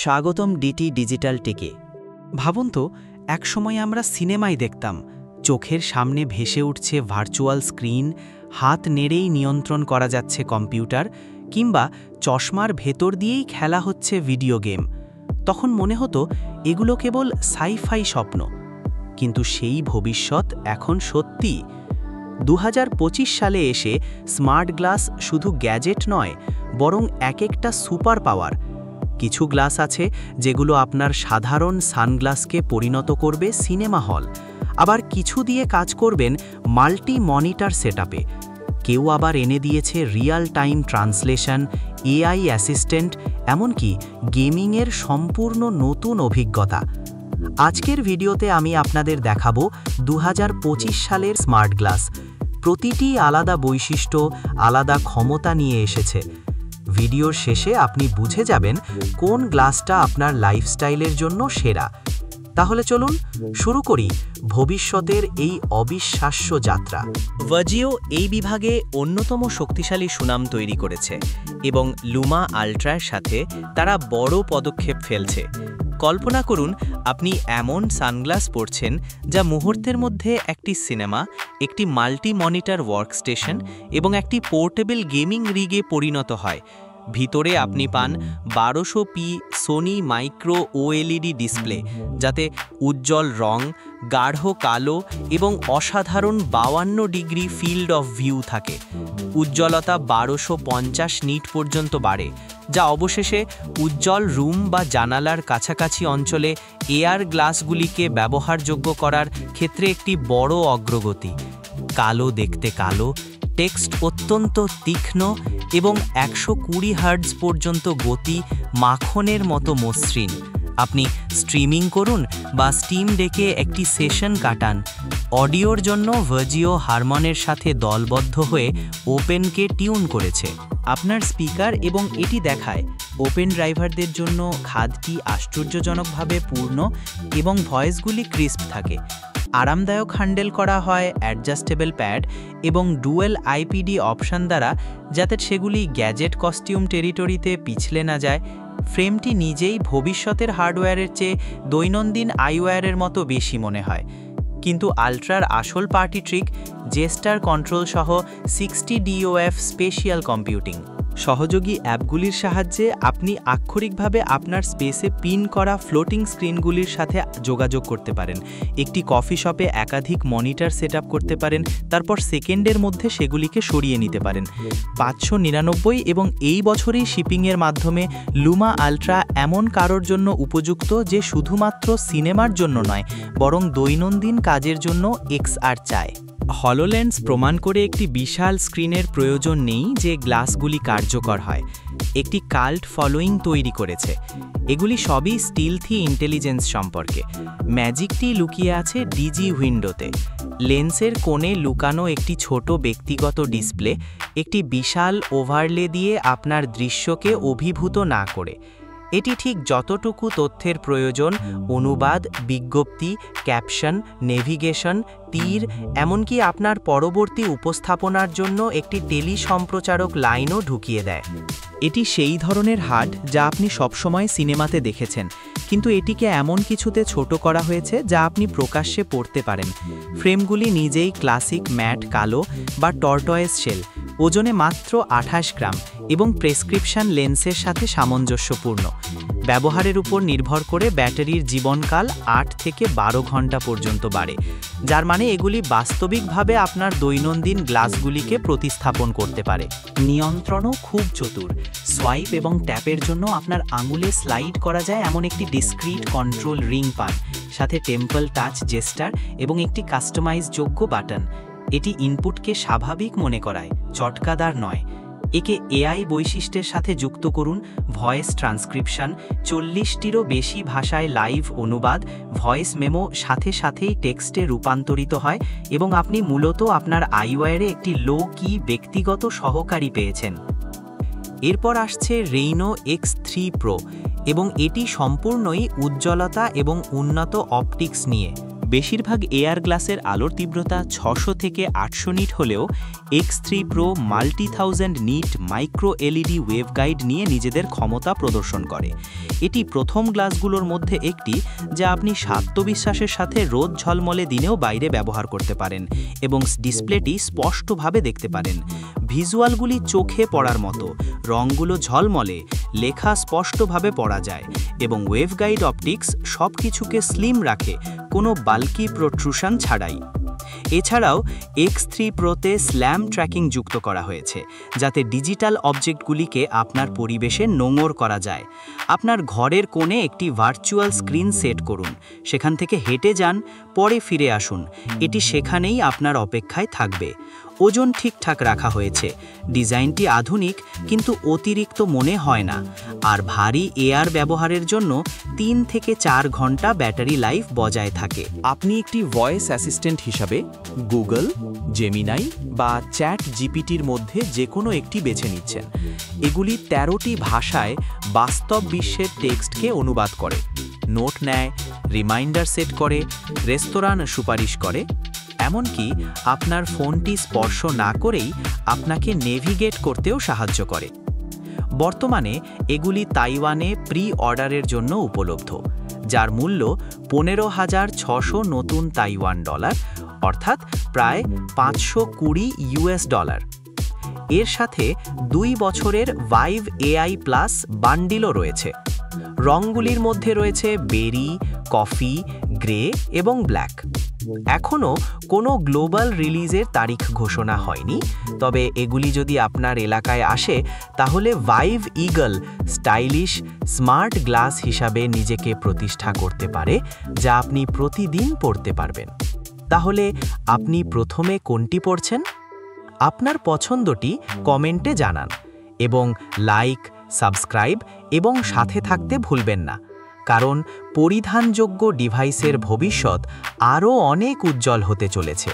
স্বাগতম DT digital টেকে। ভাবুন তো, একসময় আমরা সিনেমায় দেখতাম চোখের সামনে ভেসে উঠছে ভার্চুয়াল স্ক্রিন, হাত নেড়েই নিয়ন্ত্রণ করা যাচ্ছে কম্পিউটার, কিংবা চশমার ভেতর দিয়েই খেলা হচ্ছে ভিডিও গেম। তখন মনে হতো এগুলো কেবল সাই-ফাই স্বপ্ন। কিন্তু সেই ভবিষ্যৎ এখন সত্যি। 2025 সালে এসে স্মার্ট গ্লাস শুধু গ্যাজেট নয়, বরং একটা সুপার পাওয়ার। কিছু গ্লাস আছে যেগুলো আপনার সাধারণ সানগ্লাসকে পরিণত করবে সিনেমা হল, আবার কিছু দিয়ে কাজ করবেন মাল্টি মনিটর সেটআপে। কেউ আবার এনে দিয়েছে Real time translation, AI assistant, এমনকি গেমিংয়ের সম্পূর্ণ নতুন অভিজ্ঞতা। আজকের ভিডিওতে আমি আপনাদের দেখাবো 2025 সালের স্মার্ট গ্লাস। প্রতিটি আলাদা বৈশিষ্ট্য, আলাদা ক্ষমতা নিয়ে এসেছে। ভিডিওর শেষে আপনি বুঝে যাবেন কোন গ্লাসটা আপনার লাইফস্টাইলের জন্য সেরা। তাহলে চলুন শুরু করি ভবিষ্যতের এই অবিশ্বাস্য যাত্রা। ভার্জিও এই বিভাগে অন্যতম শক্তিশালী সুনাম তৈরি করেছে এবং লুমা আল্ট্রার সাথে তারা বড় পদক্ষেপ ফেলছে। কল্পনা করুন আপনি এমন সানগ্লাস পরছেন যা মুহূর্তের মধ্যে একটি সিনেমা, একটি মাল্টি মনিটর ওয়ার্কস্টেশন এবং একটি পোর্টেবল গেমিং রিগে পরিণত হয়। ভিতরে আপনি পান 1200p Sony micro OLED display, যাতে উজ্জ্বল রং, গাঢ় কালো এবং অসাধারণ 52 ডিগ্রি ফিল্ড অফ ভিউ থাকে। উজ্জ্বলতা 1250 নিট পর্যন্ত বাড়ে, যা অবশেষে উজ্জ্বল রুম বা জানালার কাছাকাছি অঞ্চলে এয়ার গ্লাসগুলিকে ব্যবহারযোগ্য করার ক্ষেত্রে একটি বড় অগ্রগতি। কালো দেখতে কালো, টেক্সট অত্যন্ত তীক্ষ্ণ এবং 120 হার্টজ পর্যন্ত গতি, মাখনের মতো মসৃণ। আপনি স্ট্রিমিং করুন বা স্টিম ডেকে একটি সেশন কাটান। অডিওর জন্য ভার্জিও হারমনের সাথে দলবদ্ধ হয়ে ওপেনকে টিউন করেছে আপনার স্পিকার, এবং এটি দেখায় ওপেন ড্রাইভারদের জন্য খাদটি আশ্চর্যজনকভাবে পূর্ণ এবং ভয়েসগুলি ক্রিস্প থাকে। আরামদায়ক হ্যান্ডেল করা হয় অ্যাডজাস্টেবল প্যাড এবং ডুয়েল আইপিডি অপশান দ্বারা, যাতে সেগুলি গ্যাজেট কস্টিউম টেরিটরিতে পিছলে না যায়। ফ্রেমটি নিজেই ভবিষ্যতের হার্ডওয়্যারের চেয়ে দৈনন্দিন আইওয়্যারের মতো বেশি মনে হয়। কিন্তু আল্ট্রার আসল পার্টি ট্রিক জেস্টার কন্ট্রোল সহ 60 DOF স্পেশিয়াল কম্পিউটিং। সহযোগী অ্যাপগুলির সাহায্যে আপনি আক্ষরিকভাবে আপনার স্পেসে পিন করা ফ্লোটিং স্ক্রিনগুলির সাথে যোগাযোগ করতে পারেন। একটি কফি শপে একাধিক মনিটর সেটআপ করতে পারেন, তারপর সেকেন্ডের মধ্যে সেগুলিকে সরিয়ে নিতে পারেন। 599 এবং এই বছরেই শিপিংয়ের মাধ্যমে লুমা আল্ট্রা এমন কারোর জন্য উপযুক্ত যে শুধুমাত্র সিনেমার জন্য নয়, বরং দৈনন্দিন কাজের জন্য XR চায়। হলোলেন্স প্রমাণ করে একটি বিশাল স্ক্রিনের প্রয়োজন নেই যে গ্লাসগুলি কার্যকর হয়। একটি কাল্ট ফলোয়িং তৈরি করেছে। এগুলি সবই স্টিলথি ইন্টেলিজেন্স সম্পর্কে। ম্যাজিকটি লুকিয়ে আছে ডিজি উইন্ডোতে। লেন্সের কোণে লুকানো একটি ছোট ব্যক্তিগত ডিসপ্লে, একটি বিশাল ওভারলে দিয়ে আপনার দৃশ্যকে অভিভূত না করে। এটি ঠিক যতটুকু তথ্যের প্রয়োজন, অনুবাদ, বিজ্ঞপ্তি, ক্যাপশন, নেভিগেশন, তীর, এমনকি আপনার পরবর্তী উপস্থাপনার জন্য একটি টেলি সম্প্রচারক লাইনও ঢুকিয়ে দেয়। এটি সেই ধরনের হার্ড যা আপনি সবসময় সিনেমাতে দেখেছেন, কিন্তু এটিকে এমন কিছুতে ছোট করা হয়েছে যা আপনি প্রকাশ্যে পড়তে পারেন। ফ্রেমগুলি নিজেই ক্লাসিক ম্যাট কালো বা টর্টয়েস শেল, ওজনে মাত্র 28 গ্রাম এবং প্রেসক্রিপশন লেন্সের সাথে সামঞ্জস্যপূর্ণ। ব্যবহারের উপর নির্ভর করে ব্যাটারির জীবনকাল 8 থেকে 12 ঘন্টা পর্যন্ত বাড়ে, যার মানে এগুলি বাস্তবিকভাবে আপনার দৈনন্দিন গ্লাসগুলিকে প্রতিস্থাপন করতে পারে। নিয়ন্ত্রণও খুব চতুর। সোয়াইপ এবং ট্যাপের জন্য আপনার আঙুলে স্লাইড করা যায় এমন একটি ডিসক্রিট কন্ট্রোল রিং পান, সাথে টেম্পল টাচ জেস্টার এবং একটি কাস্টমাইজযোগ্য বাটন। এটি ইনপুটকে স্বাভাবিক মনে করায়, চটকাদার নয়। একে এআই বৈশিষ্ট্যের সাথে যুক্ত করুন। ভয়েস ট্রান্সক্রিপশন, 40টিরও বেশি ভাষায় লাইভ অনুবাদ, ভয়েস মেমো সাথে সাথেই টেক্সটে রূপান্তরিত হয়, এবং আপনি মূলত আপনার আইওয়্যারে একটি লো কি ব্যক্তিগত সহকারী পেয়েছেন। এরপর আসছে রেইনো X3 Pro, এবং এটি সম্পূর্ণই উজ্জ্বলতা এবং উন্নত অপটিক্স নিয়ে। বেশিরভাগ এয়ার গ্লাসের আলোর তীব্রতা 600 থেকে 800 নিট হলেও X3 Pro multi 1000 nit micro LED waveguide নিয়ে নিজেদের ক্ষমতা প্রদর্শন করে। এটি প্রথম গ্লাসগুলোর মধ্যে একটি যা আপনি আত্মবিশ্বাসের সাথে রোদ ঝলমলে দিনেও বাইরে ব্যবহার করতে পারেন এবং ডিসপ্লেটি স্পষ্টভাবে দেখতে পারেন। ভিজুয়ালগুলি চোখে পড়ার মতো, রঙগুলো ঝলমলে, লেখা স্পষ্টভাবে পড়া যায় এবং ওয়েভগাইড অপটিক্স সব কিছুকে স্লিম রাখে, কোনো বাল্কি প্রোট্রুশন ছাড়াই। এছাড়াও X3 Proতে স্ল্যাম ট্র্যাকিং যুক্ত করা হয়েছে, যাতে ডিজিটাল অবজেক্টগুলিকে আপনার পরিবেশে নোঙর করা যায়। আপনার ঘরের কোণে একটি ভার্চুয়াল স্ক্রিন সেট করুন, সেখান থেকে হেঁটে যান, পরে ফিরে আসুন, এটি সেখানেই আপনার অপেক্ষায় থাকবে। ওজন ঠিকঠাক রাখা হয়েছে, ডিজাইনটি আধুনিক কিন্তু অতিরিক্ত মনে হয় না, আর ভারী এয়ার ব্যবহারের জন্য 3 থেকে 4 ঘন্টা ব্যাটারি লাইফ বজায় থাকে। আপনি একটি ভয়েস অ্যাসিস্ট্যান্ট হিসাবে গুগল, জেমিনাই বা চ্যাট জিপিটির মধ্যে যে কোনো একটি বেছে নিচ্ছেন। এগুলি 13টি ভাষায় বাস্তব বিশ্বের টেক্সটকে অনুবাদ করে, নোট নেয়, রিমাইন্ডার সেট করে, রেস্তোরাঁ সুপারিশ করে, এমনকি আপনার ফোনটি স্পর্শ না করেই আপনাকে নেভিগেট করতেও সাহায্য করে। বর্তমানে এগুলি তাইওয়ানে প্রি অর্ডারের জন্য উপলব্ধ, যার মূল্য 15,600 নতুন তাইওয়ান ডলার, অর্থাৎ প্রায় $520। এর সাথে 2 বছরের ভাইভ এআই প্লাস বান্ডিলও রয়েছে। রঙগুলির মধ্যে রয়েছে বেরি, কফি, গ্রে এবং ব্ল্যাক। এখনও কোনো গ্লোবাল রিলিজের তারিখ ঘোষণা হয়নি, তবে এগুলি যদি আপনার এলাকায় আসে তাহলে Vibe Eagle stylish smart glass হিসাবে নিজেকে প্রতিষ্ঠা করতে পারে, যা আপনি প্রতিদিন পড়তে পারবেন। তাহলে আপনি প্রথমে কোনটি পড়ছেন? আপনার পছন্দটি কমেন্টে জানান এবং লাইক, সাবস্ক্রাইব এবং সাথে থাকতে ভুলবেন না, কারণ পরিধানযোগ্য ডিভাইসের ভবিষ্যৎ আরও অনেক উজ্জ্বল হতে চলেছে।